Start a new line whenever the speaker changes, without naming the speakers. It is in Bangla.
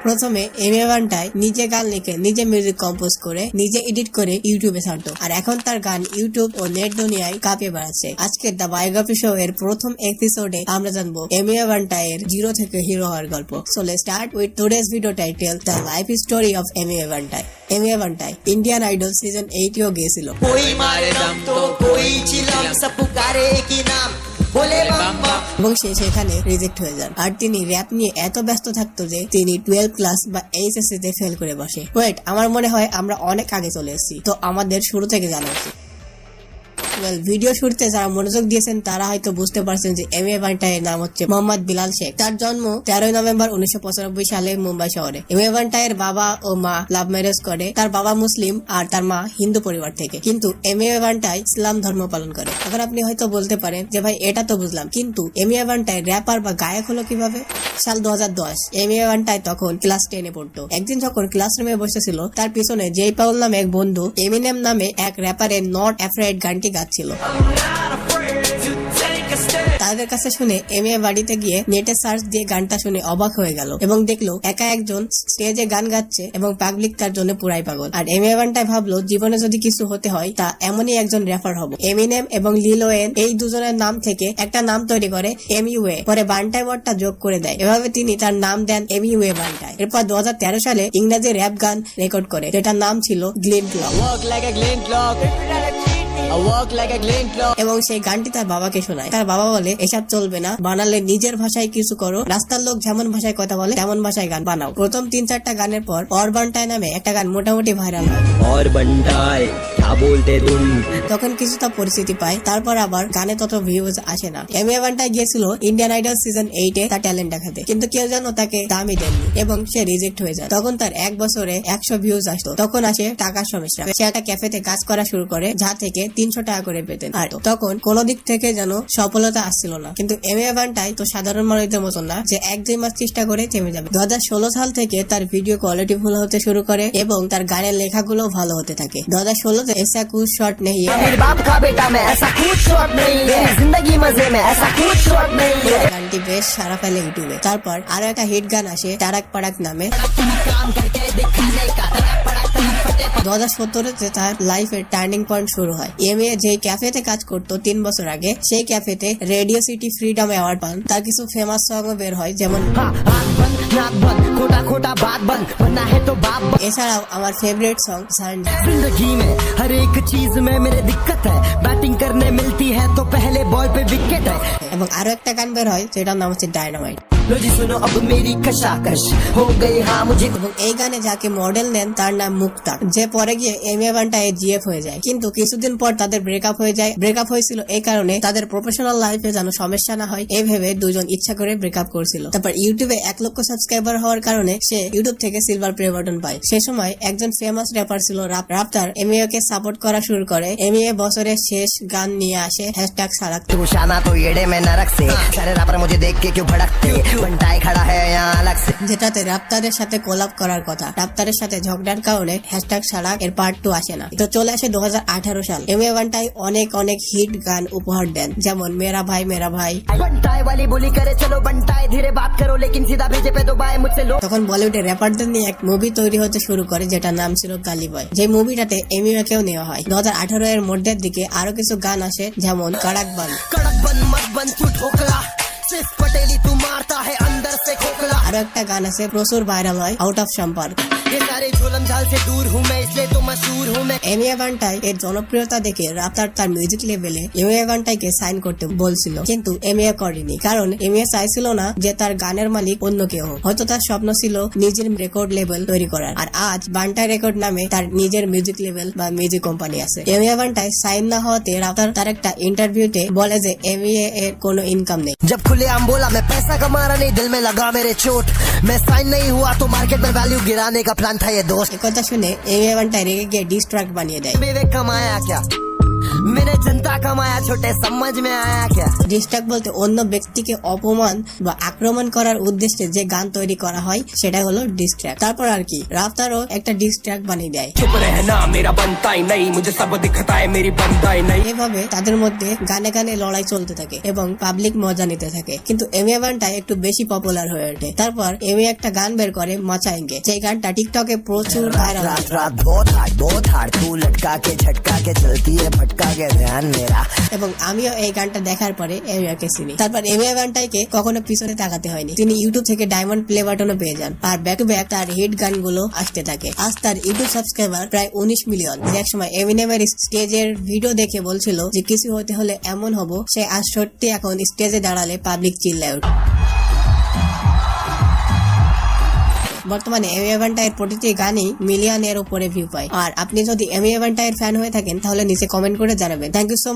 প্রথমে এমি ভান্টাই নিজে গান লিখে, নিজে মিউজিক কম্পোজ করে, নিজে এডিট করে ইউটিউবে ছাড়তো, আর এখন তার গান ইউটিউব ও নেট দুনিয়ায় কাঁপিয়ে বেড়াচ্ছে। আজকের দ্য বায়োগ্রাফি শো এর প্রথম এপিসোডে আমরা জানবো এমি ভান্টাই এর জিরো থেকে হিরো হওয়ার গল্প। So let's start with today's video title the life story of Emi Vantai. Emi Vantai Indian Idol season 8-এও গিয়েছিল। এবং সে সেখানে রিজেক্ট হয়ে যান, আর তিনি র্যাপ নিয়ে এত ব্যস্ত থাকতো যে তিনি 12 ক্লাস বা এইচএসসি তে ফেল করে বসে। ওয়েট, আমার মনে হয় আমরা অনেক আগে চলে এসেছি, তো আমাদের শুরু থেকে জানা উচিত। ভিডিও শুরুতে যারা মনোযোগ দিয়েছেন তারা হয়তো বুঝতে পারছেন যে এমি ভান্টাইয়ের নাম হচ্ছে মোহাম্মদ বিলাল শেখ। তার জন্ম 13 নভেম্বর 1995 সালে মুম্বাই শহরে। এমি ভান্টাইয়ের বাবা ও মা লাভ ম্যারেজ করে। তার বাবা মুসলিম আর তার মা হিন্দু পরিবার থেকে, কিন্তু এমি ভান্টাই ইসলাম ধর্ম পালন করে। এখন আপনি হয়তো বলতে পারেন যে ভাই এটা তো বুঝলাম, কিন্তু এমি ভান্টাই র্যাপার বা গায়ক হলো কিভাবে? সাল 2010, এমি ভান্টাই তখন ক্লাস 10-এ পড়তো। একদিন যখন ক্লাসরুমে বসেছিল, তার পিছনে জেই পাউল নামে এক বন্ধু এমিনেম নামে এক র্যাপারের নট অ্যাফ্রেড গানটি ছিল। তাদের কাছে শুনে এমি বাড়িতে গিয়ে নেটে সার্চ দিয়ে গানটা শুনে অবাক হয়ে গেল এবং দেখলো একা একজন স্টেজে গান গাচ্ছে এবং পাবলিক তার জন্য পুরাই পাগল। আর এমি ভান্টাই ভাবলো জীবনে যদি কিছু হতে হয় তা এমনই একজন র্যাপার হব। এমিনেম এবং লিল ওয়েন এই দুজনের নাম থেকে একটা নাম তৈরি করে এমইউএ, পরে ভান্টাই ওয়ার্ডটা যোগ করে দেয়। এভাবে তিনি তার নাম দেন এমইউএ ভান্টাই। এরপর 2013 সালে ইংরেজি র্যাপ গান রেকর্ড করে, যেটার নাম ছিল গ্লিন ক্লক, এবং সেই গানটি তার বাবাকে শোনায়। তার বাবা বলে এসব চলবে না, বানালে নিজের ভাষায় কিছু করো, রাস্তার লোক যেমন ভাষায় কথা বলে তেমন ভাষায় গান বানাও। প্রথম 3-4টা গানের পর অর বান্টাই নামে একটা গান মোটামুটি ভাইরাল হয়। তখন কিছুটা পরিচিতি পায়, তারপর আবার গানে তত ভিউজ আসে না। এমি ভান্টাই গিয়েছিল ইন্ডিয়ান আইডল সিজন 8-এ তার ট্যালেন্ট দেখাতে, কিন্তু কেউ যেন তাকে দামই দেননি এবং সে রিজেক্ট হয়ে যায়। তখন তার 1 বছরে 100 ভিউজ আসতো। তখন আসে টাকার সমস্যা। সে একটা ক্যাফেতে কাজ করা শুরু করে, যা থেকে 300 টাকা করে পেতেন। আর তখন কোন দিক থেকে যেন সফলতা আসছিল না। কিন্তু এমি ভান্টাই তো সাধারণ মানুষদের মতন না যে 1-2 মাস চেষ্টা করে থেমে যাবে। 2016 সাল থেকে তার ভিডিও কোয়ালিটি ফুল হতে শুরু করে এবং তার গানের লেখাগুলো ভালো হতে থাকে। 2016-তে ऐसा कुछ शॉट नहीं है, बाप का बेटा में ऐसा कुछ शॉट नहीं है, जिंदगी मजे में ऐसा कुछ शॉट नहीं है, গানটি বেশ সারা ফেলে ইউটিউবে। তারপর আরো একটা হিট গান আসে টারাক পাড়াক নামে। 2017-তে তার লাইফের টার্নিং পয়েন্ট শুরু হয়। এমি যে ক্যাফেতে কাজ করতো 3 বছর আগে, সেই ক্যাফেতে রেডিও সিটি ফ্রিডম অ্যাওয়ার্ড পান। তার কিছু ফেমাস সং বের হয়, যেমন এছাড়াও আমার ফেভারিট সং जिंदगी में हर एक चीज में मेरे दिक्कत है, बैटिंग करने मिलती है तो पहले बॉल पे विकेट है। এবং আরো একটা গান বের হয় যেটার নাম হচ্ছে ডায়নামাইট। सुनो अब मेरी कशाकश हो गई हाँ मुझे। এবং এই গানে যাকে মডেল নেন তার নাম মুক্তা, যে পরে গিয়ে এমি ভান্টাই জিএফ হয়ে যায়। কিন্তু কিছুদিন পর তাদের ব্রেকআপ হয়ে যায়। ব্রেকআপ হয়েছিল এই কারণে তাদের প্রফেশনাল লাইফে যেন সমস্যা না হয়, এই ভেবে দুজন ইচ্ছা করে ব্রেকআপ করছিল। তারপর ইউটিউবে 1 লক্ষ সাবস্ক্রাইবার হওয়ার কারণে সে ইউটিউব থেকে সিলভার প্লে বাটন পায়। সে সময় একজন ফেমাস র্যাপার ছিল রাপ্তার, এমিও কে সাপোর্ট করা শুরু করে। এমিও বছরের শেষ গান নিয়ে আসে #সারাক। যেটাতে রাপ্তারের সাথে কোলাব করার কথা। রাপ্তারের সাথে ঝগড়ার কারণে #সারাক এর পার্ট 2 আসে না। তো চলে আসে 2018 সাল। এমি ভান্টাই অনেক হিট গান উপহার দেন, যেমন মেরা ভাই মেরা ভাই। তখন বলিউডের র্যাপারদের নিয়ে এক মুভি তৈরি হতে শুরু করে, যেটার নাম ছিল গালি বয়। যে মুভিটাতে এমিওকেও নেওয়া হয়। 2018 এর মধ্যের দিকে আরো কিছু গান আসে, যেমন কড়ক বন। আরো একটা গান আছে প্রচুর ভাইরাল হয়, আউট অফ সম্পর্ক। এমি ভান্টাই এর জনপ্রিয়তা দেখে রাপ্তার তার মিউজিক লেভেলে এমি ভান্টাইকে সাইন করতে বলছিল, কিন্তু এমি করেনি। কারণ এমি চাইছিল না যে তার গানের মালিক অন্য কেউ হোক। হয়তো তার স্বপ্ন ছিল নিজের রেকর্ড লেভেল তৈরি করার। আর আজ ভান্টাই রেকর্ড নামে তার নিজের মিউজিক লেভেল বা মিউজিক কোম্পানি আছে। এমি ভান্টাই সাইন না হওয়াতে রাপ্তার তার একটা ইন্টারভিউতে বলে যে এমি এর কোনো ইনকাম নেই।
जब खुलेआम बोला मैं पैसा कमा रहा नहीं, दिल में लगा मेरे चोट, मैं साइन नहीं हुआ तो मार्केट में वैल्यू गिराने का प्लान था ये दोस्त।
কথা শুনে এমি ভান্টাই রেগে গিয়ে ডিস ট্র্যাক বানিয়ে দেয়।
विवेक कमाया क्या मैंने जनता कमाया छोटे समझ में आया क्या
ডিস্ট্রাক বলতে অন্য ব্যক্তিকে অপমান বা আক্রমণ করার উদ্দেশ্যে যে গান তৈরি করা হয় সেটা হলো ডিস্ট্রাক। তারপর আর কি রাফতারও একটা ডিস্ট্রাক বানিয়ে দেয়।
चुप रहना मेरा बनता ही नहीं मुझे सब दिखता है मेरी बनता ही नहीं
এভাবে তাদের মধ্যে গানে গানে লড়াই চলতে থাকে এবং পাবলিক মজা নিতে থাকে। কিন্তু এমএ গানটা একটু বেশি পপুলার হয়ে ওঠে। তারপর এমএ একটা গান বের করে মাচাएंगे, যে গানটা টিকটকে প্রচুর ভাইরাল।
रात रात बहुत हार्ड तू लटका के झटका के चलती है भटका के ध्यान मेरा
এবং আমিও এই গানটা দেখার পরে এমিয়াকে চিনি। তারপর এমিয়া গানটাকে কখনো পিছনে তাকাতে হয়নি, তিনি ইউটিউব থেকে ডায়মন্ড প্লে বাটনও পেয়ে যান আর ব্যাক টু ব্যাক তার হিট গানগুলো আসতে থাকে। আজ তার ইউটিউব সাবস্ক্রাইবার প্রায় 19 মিলিয়ন। যে একসময় এমিনেমের স্টেজের ভিডিও দেখে বলছিল যে কিছু হতে হলে এমন হব, সে আজ সত্যি এখন স্টেজে দাঁড়ালে পাবলিক চিল্লায় ওঠে। বর্তমানে এমি এভান্টাইয়ের প্রতিটি গানই মিলিয়নের উপরে ভিউ পায়। আর আপনি যদি এমি এভান্টাইয়ের ফ্যান হয়ে থাকেন তাহলে নিচে কমেন্ট করে জানাবেন। Thank you so